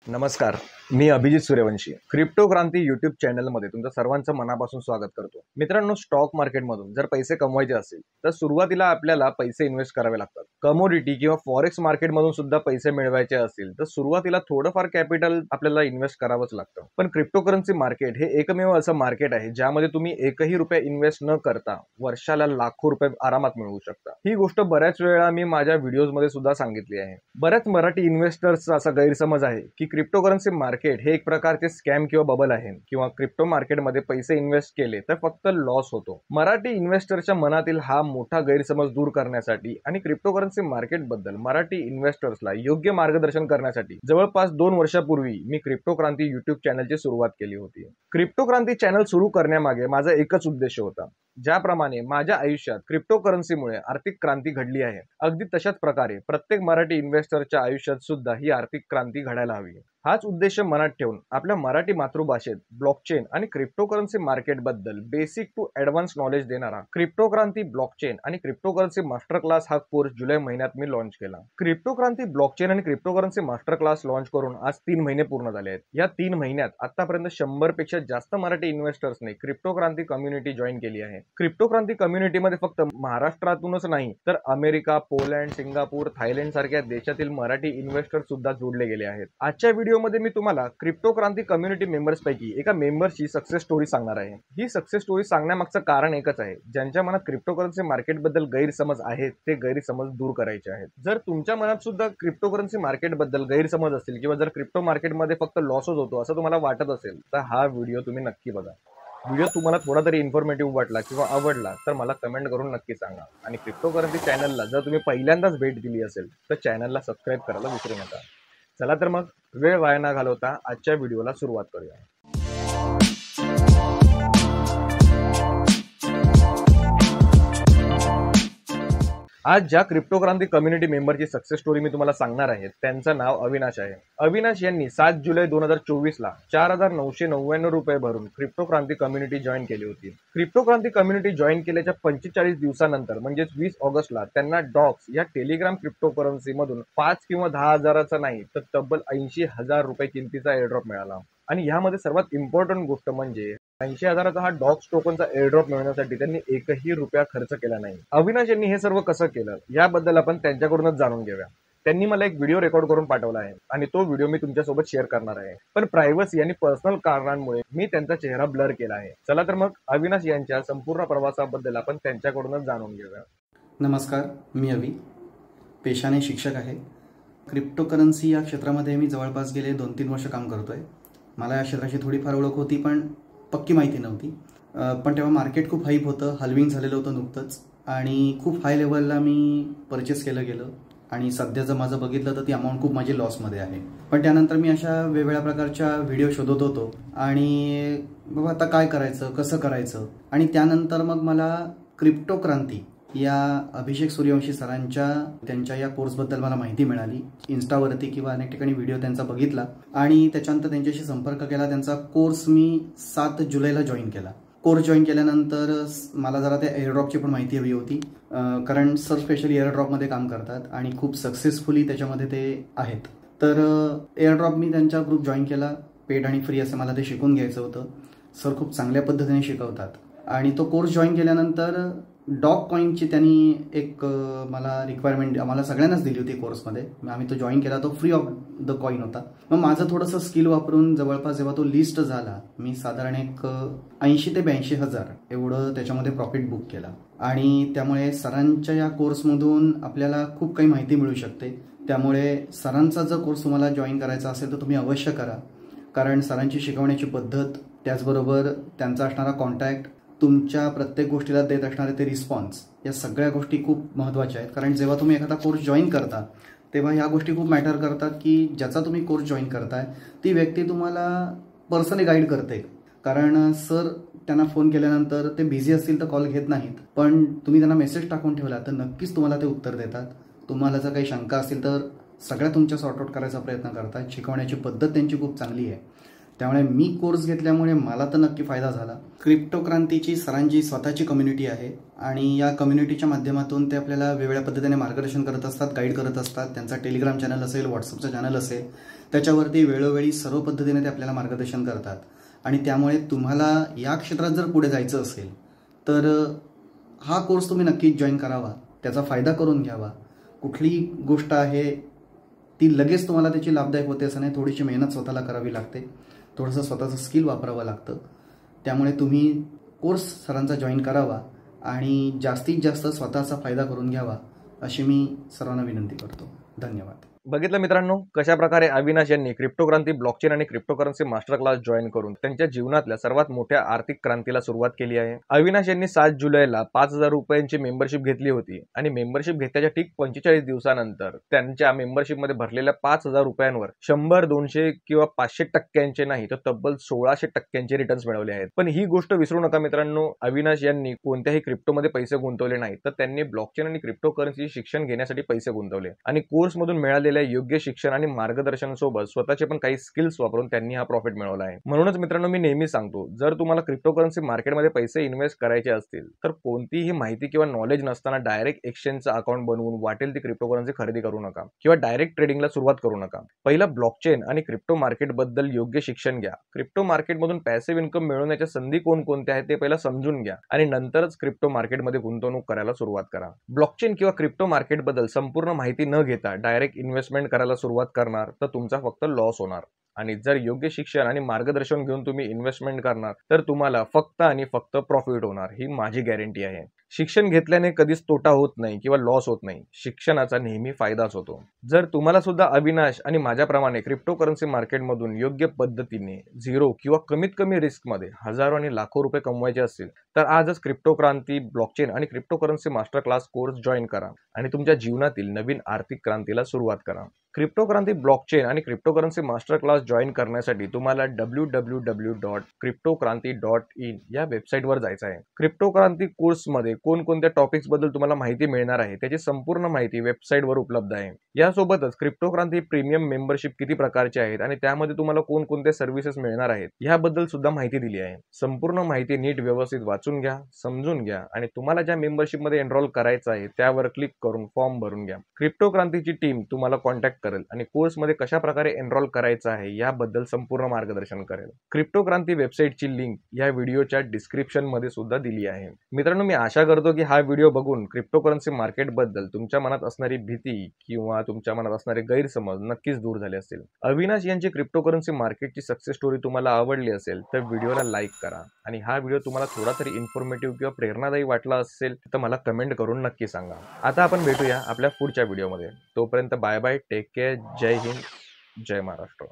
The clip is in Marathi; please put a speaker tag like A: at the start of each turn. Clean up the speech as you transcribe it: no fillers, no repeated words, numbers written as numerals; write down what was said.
A: नमस्कार, मी अभिजित सूर्यवंशी क्रिप्टो क्रांती यूट्यूब चॅनलमध्ये तुमचं सर्वांचं मनापासून स्वागत करतो। मित्रांनो, स्टॉक मार्केटमधून जर पैसे कमवायचे असतील तर सुरुवातीला आपल्याला पैसे इन्व्हेस्ट करावे लागतात। कमोडिटी किंवा फॉरेक्स मार्केटमधून सुद्धा पैसे मिळवायचे असतील तर सुरुवातीला थोडंफार कॅपिटल आपल्याला इन्व्हेस्ट करावंच लागतं। पण क्रिप्टोकरन्सी मार्केट हे एकमेव असं मार्केट आहे ज्यामध्ये तुम्ही एकही रुपया इन्व्हेस्ट न करता वर्षाला लाखो रुपये आरामात मिळवू शकता। ही गोष्ट बऱ्याच वेळा मी माझ्या व्हिडिओजमध्ये सुद्धा सांगितली आहे। बऱ्याच मराठी इन्व्हेस्टर्सचा असा गैरसमज आहे की क्रिप्टोकरन्सी मार्केट हे एक प्रकारचे स्कॅम किंवा बबल आहे किंवा क्रिप्टो मार्केटमध्ये पैसे इन्व्हेस्ट केले तर फक्त लॉस होतो। मराठी इन्व्हेस्टरच्या मनातील हा मोठा गैरसमज दूर करण्यासाठी आणि क्रिप्टोकरन्सी मार्केट बद्दल मराठी इन्व्हेस्टर्सला योग्य मार्गदर्शन करण्यासाठी जवळपास 2 वर्षापूर्वी मी क्रिप्टो क्रांती यूट्यूब चॅनलची सुरुवात केली होती। क्रिप्टो क्रांती चॅनल सुरू करण्यामागे माझा एकच उद्देश होता, ज्याप्रमाणे माझ्या आयुष्यात क्रिप्टोकरन्सीमुळे आर्थिक क्रांती घडली आहे, अगदी तशाच प्रकारे प्रत्येक मराठी इन्व्हेस्टरच्या आयुष्यात सुद्धा ही आर्थिक क्रांती घडायला हवी। हाच उद्देश मनात ठेवून आपल्या मराठी मातृभाषेत ब्लॉकचेन आणि क्रिप्टोकरन्सी मार्केट बद्दल बेसिक टू ॲडव्हान्स नॉलेज देणारा क्रिप्टो क्रांती ब्लॉकचेन आणि क्रिप्टोकरन्सी मास्टर क्लास हा कोर्स जुलै महिन्यात मी लॉन्च केला। क्रिप्टो क्रांती ब्लॉकचेन आणि क्रिप्टोकरन्सी मास्टर क्लास लॉन्च करून आज 3 महिने पूर्ण झाले आहेत। या 3 महिन्यात आतापर्यंत 100 पेक्षा जास्त मराठी इन्व्हेस्टर्सने क्रिप्टो क्रांती कम्युनिटी जॉईन केली आहे। क्रिप्टो क्रांती कम्युनिटीमध्ये फक्त महाराष्ट्रातूनच नाही तर अमेरिका, पोलंड, सिंगापूर, थायलंड सारख्या देशातील मराठी इन्व्हेस्टर सुद्धा जोडले गेले आहेत। आजच्या व्हिडिओमध्ये मी तुम्हाला क्रिप्टो क्रांती कम्युनिटी मेंबर्स पैकी एका मेंबरची सक्सेस स्टोरी सांगणार आहे। ही सक्सेस स्टोरी सांगण्यामागचं कारण एकच आहे, ज्यांच्या मनात क्रिप्टोकरन्सी मार्केट बद्दल गैरसमज आहेत ते गैरसमज दूर करायचे आहेत। जर तुमच्या मनात सुद्धा क्रिप्टोकरन्सी मार्केट बद्दल गैरसमज असतील किंवा जर क्रिप्टो मार्केटमध्ये फक्त लॉसच होतो असं तुम्हाला वाटत असेल तर हा व्हिडिओ तुम्ही नक्की बघा। व्हिडिओ तुम्हाला थोडा तरी इन्फॉर्मेटिव्ह वाटला किंवा आवडला तर मला कमेंट करून नक्की सांगा। आणि क्रिप्टोकरन्सी चॅनलला जर तुम्ही पहिल्यांदाच भेट दिली असेल तर चॅनलला सबस्क्राईब करायला विसरू नका। चला तर मग वेळ वाया न घालवता आजच्या व्हिडिओला सुरुवात करूया। आज ज्या क्रिप्टो क्रांती कम्युनिटी मेंबरची सक्सेस स्टोरी मी तुम्हाला सांगणार आहे त्यांचं नाव अविनाश आहे। अविनाश यांनी 7 जुलै 2024 ला 4,999 रुपये भरून क्रिप्टो क्रांती कम्युनिटी जॉईन केली होती। क्रिप्टो क्रांती कम्युनिटी जॉईन केल्याच्या 45 दिवसानंतर म्हणजेच 20 ऑगस्टला त्यांना डॉक्स या टेलिग्राम क्रिप्टोकरन्सी मधून 5 किंवा 10 हजाराचा नाही तर तब्बल 80,000 रुपये किमतीचा एअरड्रॉप मिळाला। आणि यामध्ये सर्वात इम्पॉर्टंट गोष्ट म्हणजे 80,000चा हा डॉक्स टोकनचा एअरड्रॉप मिळवण्यासाठी त्यांनी एकही रुपया खर्च केला नाही। अविनाश यांनी हे सर्व कसं केलं याबद्दल आपण त्यांच्याकडूनच जाणून घेऊया। त्यांनी मला एक व्हिडिओ रेकॉर्ड करून पाठवला आहे आणि तो व्हिडिओ मी तुमच्यासोबत शेअर करणार आहे, पण प्रायव्हसी आणि पर्सनल कारणांमुळे मी त्यांचा चेहरा ब्लर केला आहे। चला तर मग अविनाश यांच्या संपूर्ण प्रवासाबद्दल आपण त्यांच्याकडूनच जाणून घेऊया।
B: नमस्कार, मी अवि, पेशाने शिक्षक आहे। क्रिप्टोकरन्सी या क्षेत्रामध्ये मी जवळपास गेले 2-3 वर्ष काम करतोय। मला या क्षेत्राची थोडीफार ओळख होती पण पक्की माहिती नव्हती। पण तेव्हा मार्केट खूप हाईप होतं, हलविंग झालेलं होतं नुकतंच आणि खूप हाय लेवलला मी परचेस केलं गेलं आणि सध्या जर माझं बघितलं तर ती अमाऊंट खूप माझी लॉसमध्ये आहे। पण त्यानंतर मी अशा वेगवेगळ्या प्रकारच्या व्हिडिओ शोधत होतो आणि बाबा आता काय करायचं, कसं करायचं, आणि त्यानंतर मग मला क्रिप्टो क्रांती या अभिषेक सूर्यवंशी सरांच्या त्यांच्या या कोर्सबद्दल मला माहिती मिळाली। इन्स्टावरती किंवा अनेक ठिकाणी व्हिडिओ त्यांचा बघितला आणि त्याच्यानंतर त्यांच्याशी संपर्क केला। त्यांचा कोर्स मी 7 जुलैला जॉईन केला। कोर्स जॉईन केल्यानंतर मला जरा त्या एअरड्रॉपची पण माहिती हवी होती, कारण सर स्पेशली एअरड्रॉपमध्ये काम करतात आणि खूप सक्सेसफुली त्याच्यामध्ये ते आहेत। तर एअरड्रॉप मी त्यांचा ग्रुप जॉईन केला। पेड आणि फ्री असं मला ते शिकून घ्यायचं होतं। सर खूप चांगल्या पद्धतीने शिकवतात आणि तो कोर्स जॉईन केल्यानंतर डॉग कॉईनची त्यांनी एक मला रिक्वायरमेंट आम्हाला सगळ्यांनाच दिली होती कोर्समध्ये। आम्ही तो जॉईन केला, तो फ्री ऑफ द कॉईन होता। मग माझं थोडंसं स्किल वापरून जवळपास जेव्हा तो लिस्ट झाला मी साधारण एक 80 ते 82 हजार एवढं त्याच्यामध्ये प्रॉफिट बुक केला आणि त्यामुळे सरांच्या या कोर्समधून आपल्याला खूप काही माहिती मिळू शकते। त्यामुळे सरांचा जर कोर्स तुम्हाला जॉईन करायचा असेल तर तुम्ही अवश्य करा, कारण सरांची शिकवण्याची पद्धत, त्याचबरोबर त्यांचा असणारा कॉन्टॅक्ट, तुमच्या प्रत्येक गोष्टीला देत असणारे ते रिस्पॉन्स, या सगळ्या गोष्टी खूप महत्त्वाच्या आहेत। कारण जेव्हा तुम्ही एखादा कोर्स जॉईन करता तेव्हा ह्या गोष्टी खूप मॅटर करतात की ज्याचा तुम्ही कोर्स जॉईन करताय ती व्यक्ती तुम्हाला पर्सनली गाईड करते। कारण सर त्यांना फोन केल्यानंतर ते बिझी असतील तर कॉल घेत नाहीत, पण तुम्ही त्यांना मेसेज टाकून ठेवला तर नक्कीच तुम्हाला ते उत्तर देतात। तुम्हाला जर काही शंका असतील तर सगळ्या तुमच्या सॉर्ट आउट करायचा प्रयत्न करतात। शिकवण्याची पद्धत त्यांची खूप चांगली आहे। त्यामुळे मी कोर्स घेतल्यामुळे मला तर नक्की फायदा झाला। क्रिप्टो क्रांतीची सरांची स्वतःची कम्युनिटी आहे आणि या कम्युनिटीच्या माध्यमातून ते आपल्याला वेगवेगळ्या पद्धतीने मार्गदर्शन करत असतात, गाईड करत असतात। त्यांचा टेलिग्राम चॅनल असेल, व्हॉट्सअपचा चॅनल असेल, त्याच्यावरती वेळोवेळी सर्व पद्धतीने ते आपल्याला मार्गदर्शन करतात आणि त्यामुळे तुम्हाला या क्षेत्रात जर पुढे जायचं असेल तर हा कोर्स तुम्ही नक्कीच जॉईन करावा, त्याचा फायदा करून घ्यावा. कुठली गोष्ट आहे ती लगेच तुम्हाला त्याची लाभदायक होते असं नाही, थोडीशी मेहनत स्वतःला करावी लागते, थोडंसं स्वतःचं स्किल वापरावं लागतं. त्यामुळे तुम्ही कोर्स सरांचा जॉईन करावा आणि जास्तीत जास्त स्वतःचा फायदा करून घ्यावा अशी मी सर्वांना विनंती करतो. धन्यवाद.
A: बघितलं मित्रांनो, कशा प्रकारे अविनाश यांनी क्रिप्टोक्रांती ब्लॉकचेन आणि क्रिप्टोकरन्सी मास्टर क्लास जॉईन करून त्यांच्या जीवनातल्या सर्वात मोठ्या आर्थिक क्रांतीला सुरुवात केली आहे. अविनाश यांनी 7 जुलैला 5,000 रुपयांची मेंबरशिप घेतली होती आणि मेंबरशिप घेतल्याच्या ठीक 45 दिवसानंतर त्यांच्या मेंबरशिपमध्ये भरलेल्या 5,000 रुपयांवर 100, 200 किंवा 500% नाही तर तब्बल 1600% रिटर्न्स मिळवले आहेत. पण ही गोष्ट विसरू नका मित्रांनो, अविनाश यांनी कोणत्याही क्रिप्टोमध्ये पैसे गुंतवले नाहीत, तर त्यांनी ब्लॉकचेन आणि क्रिप्टोकरन्सी शिक्षण घेण्यासाठी पैसे गुंतवले आणि कोर्समधून मिळालेल्या योग्य शिक्षण आणि मार्गदर्शनासोबत स्वतःचे पण काही स्किल्स वापरून त्यांनी हा प्रॉफिट मिळवला आहे. म्हणूनच मित्रांनो, मी नेहमी सांगतो, जर तुम्हाला क्रिप्टोकरन्सी मार्केटमध्ये पैसे इन्व्हेस्ट करायचे असतील तर कोणतीही माहिती किंवा नॉलेज नसताना डायरेक्ट एक्सचेंजचं अकाउंट बनवून वाटेल ती क्रिप्टोकरन्सी खरेदी करू नका किंवा डायरेक्ट ट्रेडिंगला सुरुवात करू नका. पहिला ब्लॉकचेन आणि क्रिप्टो मार्केट बद्दल योग्य शिक्षण घ्या. क्रिप्टो मार्केटमधून पॅसिव्ह इन्कम मिळवण्याच्या संधी कोणकोणत्या आहेत ते पहिला समजून घ्या आणि नंतरच क्रिप्टो मार्केटमध्ये गुंतवणूक करायला सुरुवात करा. ब्लॉकचेन किंवा क्रिप्टो मार्केट बद्दल संपूर्ण माहिती न घेता डायरेक्ट इन्व्हेस्टमेंट करायला सुरुवात करणार तर तुमचा फक्त लॉस होणार. आणि जर योग्य शिक्षण आणि मार्गदर्शन घेऊन तुम्ही इन्व्हेस्टमेंट करणार तर तुम्हाला फक्त आणि फक्त प्रॉफिट होणार, ही माझी गॅरंटी आहे. शिक्षण घेतल्याने कधीच तोटा होत नाही किंवा लॉस होत नाही, शिक्षणाचा नेहमी फायदाच होतो. जर तुम्हाला सुद्धा अविनाश आणि माझ्याप्रमाणे क्रिप्टोकरन्सी मार्केटमधून योग्य पद्धतीने झिरो किंवा कमीत कमी रिस्कमध्ये हजारो आणि लाखो रुपये कमवायचे असतील तर आजच क्रिप्टोक्रांती ब्लॉकचेन आणि cryptocurrency master class course join करा आणि तुमच्या जीवनातील नवीन आर्थिक क्रांतीला सुरुवात करा. क्रिप्टोक्रांती ब्लॉकचेन आणि क्रिप्टोकरन्सी मास्टर क्लास जॉईन करण्यासाठी तुम्हाला www.cryptocranti.in या वेबसाईटवर जायचं आहे. क्रिप्टोक्रांती कोर्समध्ये कोणकोणत्या टॉपिक्स बद्दल तुम्हाला माहिती मिळणार आहे त्याची संपूर्ण माहिती वेबसाईटवर उपलब्ध आहे. यासोबतच क्रिप्टोक्रांती प्रीमियम मेंबरशिप किती प्रकारचे आहेत आणि त्यामध्ये तुम्हाला कोणकोणते सर्व्हिसेस मिळणार आहेत याबद्दल सुद्धा माहिती दिली आहे. संपूर्ण माहिती नीट व्यवस्थित वाचून घ्या, समजून घ्या आणि तुम्हाला ज्या मेंबरशिपमध्ये एनरोल करायचं आहे त्यावर क्लिक करून फॉर्म भरून घ्या. क्रिप्टोक्रांतीची टीम तुम्हाला कॉन्टॅक्ट करेल आणि कोर्समध्ये कशा प्रकारे एनरोल करायचं आहे याबद्दल संपूर्ण मार्गदर्शन करेल. क्रिप्टोक्रांती वेबसाईटची लिंक या व्हिडिओच्या डिस्क्रिप्शन मध्ये सुद्धा दिली आहे. मित्रांनो, मी आशा करतो की हा व्हिडिओ बघून क्रिप्टोकरन्सी मार्केट बद्दल तुमच्या मनात असणारी भीती किंवा तुमच्या मनात असणारे गैरसमज नक्कीच दूर झाले असतील. अविनाश यांची क्रिप्टोकरन्सी मार्केटची सक्सेस स्टोरी तुम्हाला आवडली असेल तर व्हिडिओला लाईक करा आणि हा व्हिडिओ तुम्हाला थोडा तरी इन्फॉर्मेटिव्ह किंवा प्रेरणादायी वाटला असेल तर मला कमेंट करून नक्की सांगा. आता आपण भेटूया आपल्या पुढच्या व्हिडिओमध्ये. तोपर्यंत बाय बाय, टेक केअर, जय हिंद, जय महाराष्ट्र.